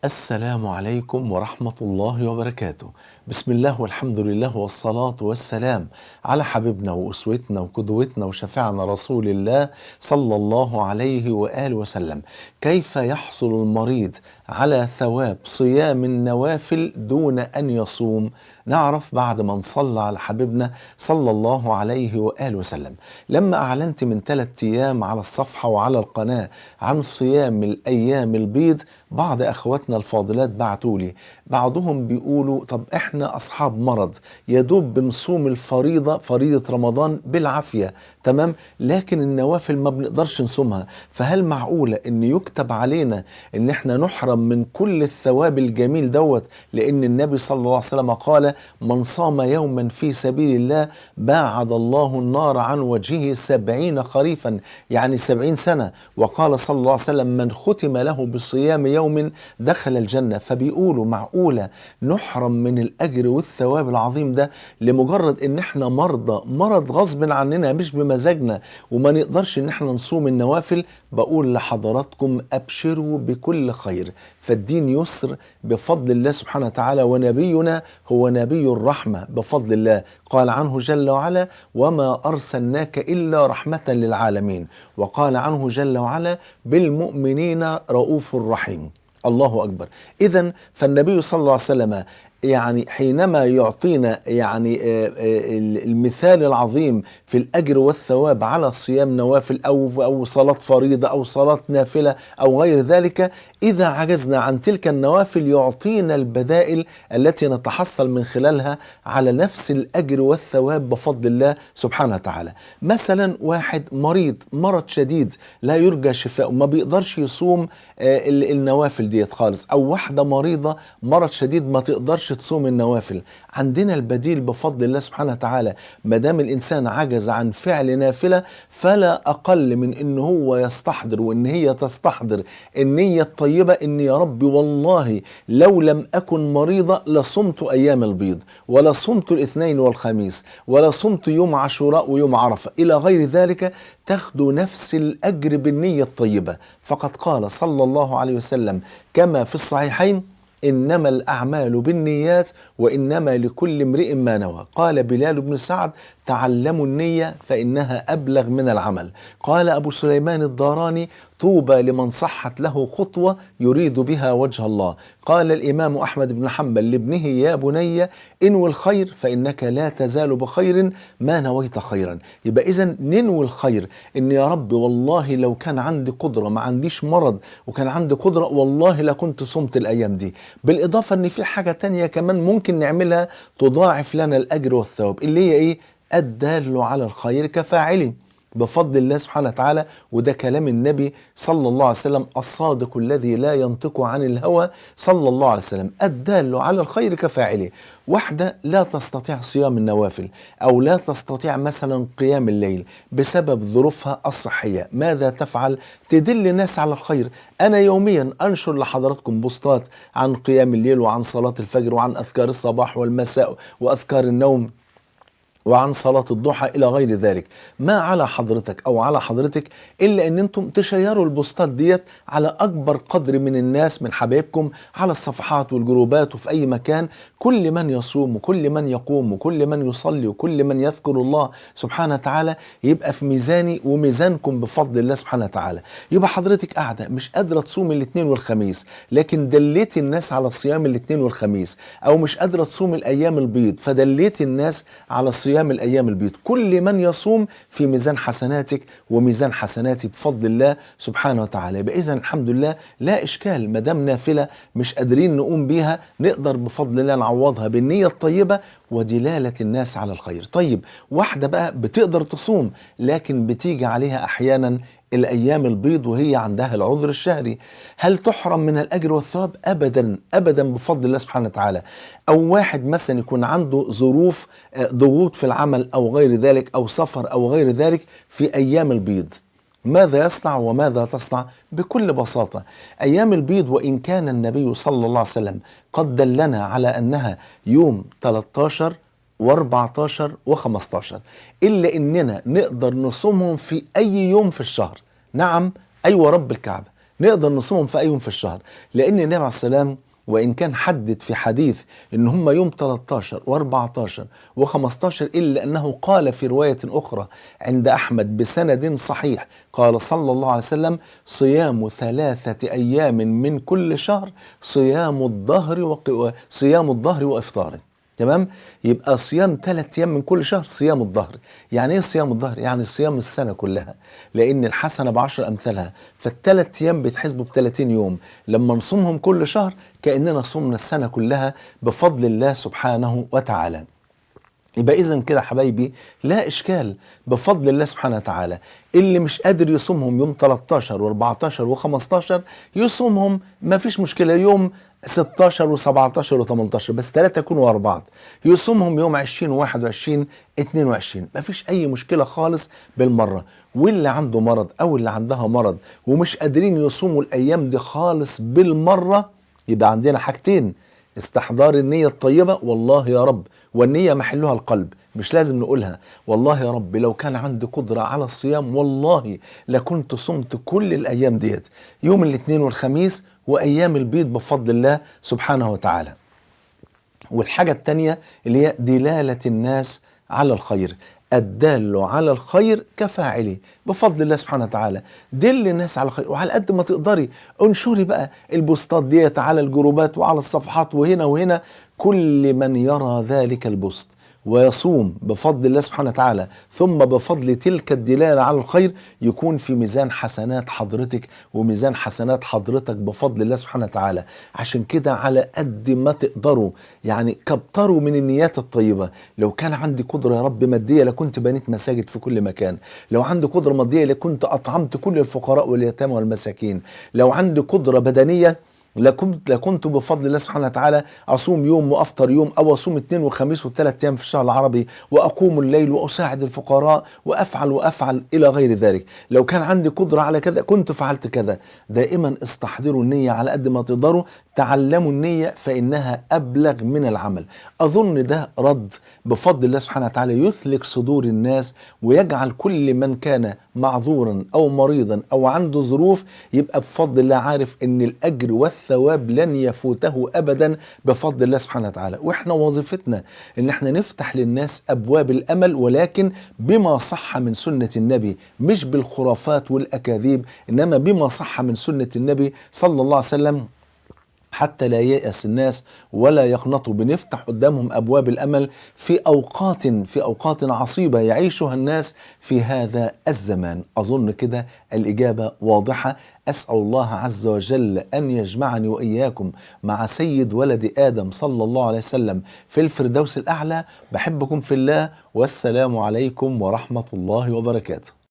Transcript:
السلام عليكم ورحمة الله وبركاته. بسم الله والحمد لله والصلاة والسلام على حبيبنا وأسوتنا وقدوتنا وشفيعنا رسول الله صلى الله عليه وآله وسلم. كيف يحصل المريض على ثواب صيام النوافل دون أن يصوم؟ نعرف بعد ما نصلى على حبيبنا صلى الله عليه وآله وسلم. لما أعلنت من 3 أيام على الصفحة وعلى القناة عن صيام الأيام البيض، بعض أخواتنا الفاضلات بعتوا لي، بعضهم بيقولوا طب إحنا أصحاب مرض يا دوب بنصوم الفريضة، فريضة رمضان بالعافية، تمام، لكن النوافل ما بنقدرش نصومها، فهل معقولة إن يكتب علينا إن إحنا نحرم من كل الثواب الجميل دوت؟ لأن النبي صلى الله عليه وسلم قال: من صام يوما في سبيل الله باعد الله النار عن وجهه 70 خريفا، يعني 70 سنة. وقال صلى الله عليه وسلم: من ختم له بصيام يوم دخل الجنة. فبيقولوا معقولة نحرم من الأجر والثواب العظيم ده لمجرد إن إحنا مرضى، مرض غصب عننا مش بمزاجنا، وما نقدرش إن إحنا نصوم النوافل؟ بقول لحضراتكم أبشروا بكل خير، فالدين يسر بفضل الله سبحانه وتعالى، ونبينا هو نبي الرحمة بفضل الله. قال عنه جل وعلا: وما أرسلناك إلا رحمة للعالمين. وقال عنه جل وعلا: بالمؤمنين رؤوف رحيم. الله أكبر. إذن فالنبي صلى الله عليه وسلم يعني حينما يعطينا المثال العظيم في الأجر والثواب على صيام نوافل أو صلاة فريضة أو صلاة نافلة أو غير ذلك، إذا عجزنا عن تلك النوافل يعطينا البدائل التي نتحصل من خلالها على نفس الأجر والثواب بفضل الله سبحانه وتعالى. مثلا واحد مريض مرض شديد لا يرجى شفاء، ما بيقدرش يصوم النوافل ديت خالص، أو واحدة مريضة مرض شديد ما تقدرش تصوم النوافل. عندنا البديل بفضل الله سبحانه وتعالى. ما دام الإنسان عجز عن فعل نافلة، فلا أقل من إن هو يستحضر وإن هي تستحضر النية الطيبة، إن يا رب والله لو لم أكن مريضة لصمت أيام البيض، ولا صمت الاثنين والخميس، ولا صمت يوم عاشوراء ويوم عرفة إلى غير ذلك، تاخدوا نفس الأجر بالنية الطيبة. فقد قال صلى الله عليه وسلم كما في الصحيحين: إنما الأعمال بالنيات وإنما لكل امرئ ما نوى. قال بلال بن سعد: تعلموا النية فإنها أبلغ من العمل. قال أبو سليمان الداراني: طوبى لمن صحت له خطوة يريد بها وجه الله. قال الإمام أحمد بن حنبل لابنه: يا بني انوي الخير فإنك لا تزال بخير ما نويت خيرا. يبقى إذن ننوي الخير، إن يا رب والله لو كان عندي قدرة، ما عنديش مرض وكان عندي قدرة، والله لكنت صمت الأيام دي. بالإضافة إن في حاجة تانية كمان ممكن نعملها تضاعف لنا الأجر والثواب، اللي هي إيه؟ الدال على الخير كفاعله بفضل الله سبحانه وتعالى. وده كلام النبي صلى الله عليه وسلم الصادق الذي لا ينطق عن الهوى صلى الله عليه وسلم: الدال على الخير كفاعله. واحدة لا تستطيع صيام النوافل أو لا تستطيع مثلا قيام الليل بسبب ظروفها الصحية، ماذا تفعل؟ تدل الناس على الخير. أنا يوميا أنشر لحضراتكم بوستات عن قيام الليل وعن صلاة الفجر وعن أذكار الصباح والمساء وأذكار النوم وعن صلاة الضحى إلى غير ذلك. ما على حضرتك أو على حضرتك إلا أن أنتم تشيروا البوستات ديت على أكبر قدر من الناس، من حبايبكم، على الصفحات والجروبات وفي أي مكان. كل من يصوم وكل من يقوم وكل من يصلي وكل من يذكر الله سبحانه وتعالى يبقى في ميزاني وميزانكم بفضل الله سبحانه وتعالى. يبقى حضرتك قاعدة مش قادرة تصوم الاثنين والخميس، لكن دليت الناس على صيام الاثنين والخميس، أو مش قادرة تصوم الأيام البيض فدليت الناس على صيام الأيام البيض. كل من يصوم في ميزان حسناتك وميزان حسناتي بفضل الله سبحانه وتعالى. إذا الحمد لله لا إشكال، ما دام نافلة مش قادرين نقوم بيها نقدر بفضل الله نعوضها بالنية الطيبة ودلالة الناس على الخير. طيب واحدة بقى بتقدر تصوم لكن بتيجي عليها أحيانا الأيام البيض وهي عندها العذر الشهري، هل تحرم من الأجر والثواب؟ أبدا أبدا بفضل الله سبحانه وتعالى. أو واحد مثلا يكون عنده ظروف ضغوط في العمل أو غير ذلك، أو سفر أو غير ذلك في أيام البيض، ماذا يصنع وماذا تصنع؟ بكل بساطة أيام البيض، وإن كان النبي صلى الله عليه وسلم قد دلنا على أنها يوم 13 و14 و15، إلا إننا نقدر نصومهم في أي يوم في الشهر. نعم، أيوة رب الكعبة نقدر نصومهم في أي يوم في الشهر، لأن النبي عليه السلام وإن كان حدد في حديث إن هم يوم 13 و14 و15، إلا أنه قال في رواية أخرى عند أحمد بسند صحيح، قال صلى الله عليه وسلم: صيام 3 أيام من كل شهر صيام الظهر وإفطاره. تمام؟ يبقى صيام 3 أيام من كل شهر صيام الظهر. يعني ايه صيام الظهر؟ يعني صيام السنة كلها، لأن الحسنة ب10 أمثالها، فال3 أيام بيتحسبوا ب30 يوم، لما نصومهم كل شهر كأننا صومنا السنة كلها بفضل الله سبحانه وتعالى. يبقى إذن كده حبايبي لا إشكال، بفضل الله سبحانه وتعالى. اللي مش قادر يصومهم يوم 13 و14 و15 يصومهم، ما فيش مشكلة، يوم 16 و17 و18، بس 3 يكونوا ورا بعض. يصومهم يوم 20 و21 22، ما فيش أي مشكلة خالص بالمرة. واللي عنده مرض أو اللي عندها مرض ومش قادرين يصوموا الأيام دي خالص بالمرة، يبقى عندنا حاجتين: استحضار النية الطيبة، والله يا رب، والنية محلها القلب، مش لازم نقولها، والله يا رب لو كان عندي قدرة على الصيام والله لكنت صمت كل الأيام ديت، يوم الاثنين والخميس وأيام البيض بفضل الله سبحانه وتعالى. والحاجة التانية اللي هي دلالة الناس على الخير، الدال على الخير كفاعله، بفضل الله سبحانه وتعالى. دل الناس على الخير، وعلى قد ما تقدري انشري بقى البوستات ديت على الجروبات وعلى الصفحات وهنا وهنا. كل من يرى ذلك البوست ويصوم بفضل الله سبحانه وتعالى ثم بفضل تلك الدلالة على الخير، يكون في ميزان حسنات حضرتك وميزان حسنات حضرتك بفضل الله سبحانه وتعالى. عشان كده على قد ما تقدروا يعني كبتروا من النيات الطيبة. لو كان عندي قدرة يا رب مادية لكنت بنيت مساجد في كل مكان، لو عندي قدرة مادية لكنت أطعمت كل الفقراء واليتامى والمساكين، لو عندي قدرة بدنية لكنت بفضل الله سبحانه وتعالى أصوم يوم وأفطر يوم، أو أصوم 2 وخميس و3 أيام في الشهر العربي، وأقوم الليل وأساعد الفقراء وأفعل إلى غير ذلك. لو كان عندي قدرة على كذا كنت فعلت كذا. دائما استحضروا النية على قد ما تقدروا، تعلموا النية فإنها أبلغ من العمل. أظن ده رد بفضل الله سبحانه وتعالى يثلج صدور الناس، ويجعل كل من كان معذورا أو مريضا أو عنده ظروف يبقى بفضل الله عارف إن الأجر والثواب لن يفوته أبدا بفضل الله سبحانه وتعالى. وإحنا وظيفتنا إن إحنا نفتح للناس أبواب الأمل، ولكن بما صح من سنة النبي، مش بالخرافات والأكاذيب، إنما بما صح من سنة النبي صلى الله عليه وسلم، حتى لا ييأس الناس ولا يقنطوا. بنفتح قدامهم أبواب الأمل في أوقات عصيبة يعيشها الناس في هذا الزمان. أظن كده الإجابة واضحة. أسأل الله عز وجل أن يجمعني وإياكم مع سيد ولد آدم صلى الله عليه وسلم في الفردوس الأعلى. بحبكم في الله، والسلام عليكم ورحمة الله وبركاته.